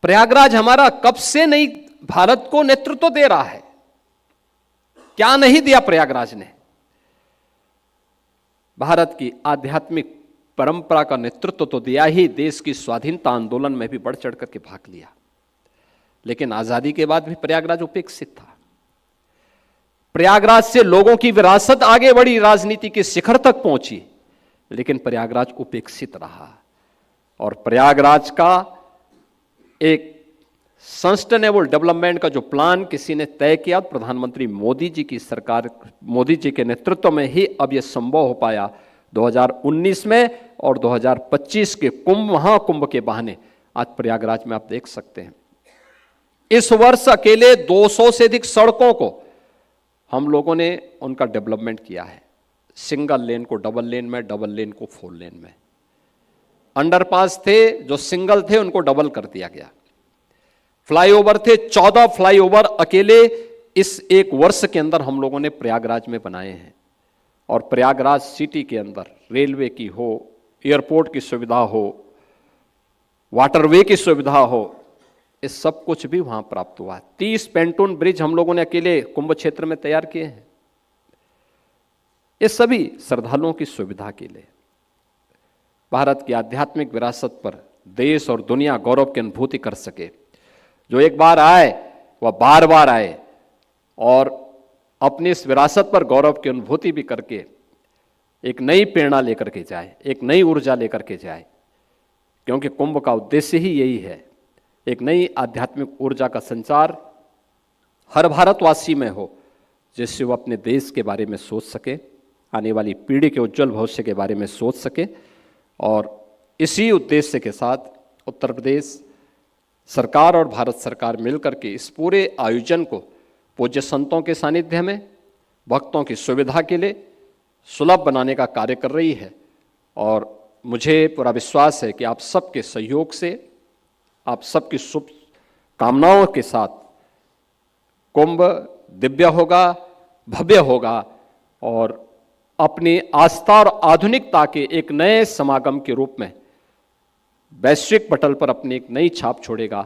प्रयागराज हमारा कब से नहीं भारत को नेतृत्व दे रहा है। क्या नहीं दिया प्रयागराज ने। भारत की आध्यात्मिक परंपरा का नेतृत्व तो दिया ही, देश की स्वाधीनता आंदोलन में भी बढ़ चढ़ करके भाग लिया। लेकिन आजादी के बाद भी प्रयागराज उपेक्षित था। प्रयागराज से लोगों की विरासत आगे बढ़ी, राजनीति के शिखर तक पहुंची, लेकिन प्रयागराज उपेक्षित रहा। और प्रयागराज का एक सस्टेनेबल डेवलपमेंट का जो प्लान किसी ने तय किया, प्रधानमंत्री मोदी जी की सरकार, मोदी जी के नेतृत्व में ही अब यह संभव हो पाया 2019 में। और 2025 के महाकुंभ के बहाने आज प्रयागराज में आप देख सकते हैं, इस वर्ष अकेले 200 से अधिक सड़कों को हम लोगों ने उनका डेवलपमेंट किया है। सिंगल लेन को डबल लेन में, डबल लेन को 4 लेन में। अंडरपास थे जो सिंगल थे उनको डबल कर दिया गया। फ्लाईओवर थे, 14 फ्लाईओवर अकेले इस एक वर्ष के अंदर हम लोगों ने प्रयागराज में बनाए हैं। और प्रयागराज सिटी के अंदर रेलवे की हो, एयरपोर्ट की सुविधा हो, वाटरवे की सुविधा हो, इस सब कुछ भी वहां प्राप्त हुआ। 30 पेंटून ब्रिज हम लोगों ने अकेले कुंभ क्षेत्र में तैयार किए हैं। ये सभी श्रद्धालुओं की सुविधा के लिए। भारत की आध्यात्मिक विरासत पर देश और दुनिया गौरव की अनुभूति कर सके। जो एक बार आए वह बार बार आए और अपनी इस विरासत पर गौरव की अनुभूति भी करके एक नई प्रेरणा लेकर के जाए, एक नई ऊर्जा लेकर के जाए। क्योंकि कुंभ का उद्देश्य ही यही है, एक नई आध्यात्मिक ऊर्जा का संचार हर भारतवासी में हो, जिससे वो अपने देश के बारे में सोच सके, आने वाली पीढ़ी के उज्जवल भविष्य के बारे में सोच सके। और इसी उद्देश्य के साथ उत्तर प्रदेश सरकार और भारत सरकार मिलकर के इस पूरे आयोजन को पूज्य संतों के सानिध्य में भक्तों की सुविधा के लिए सुलभ बनाने का कार्य कर रही है। और मुझे पूरा विश्वास है कि आप सबके सहयोग से, आप सबकी शुभ कामनाओं के साथ कुंभ दिव्य होगा, भव्य होगा और अपनी आस्था और आधुनिकता के एक नए समागम के रूप में वैश्विक पटल पर अपनी एक नई छाप छोड़ेगा।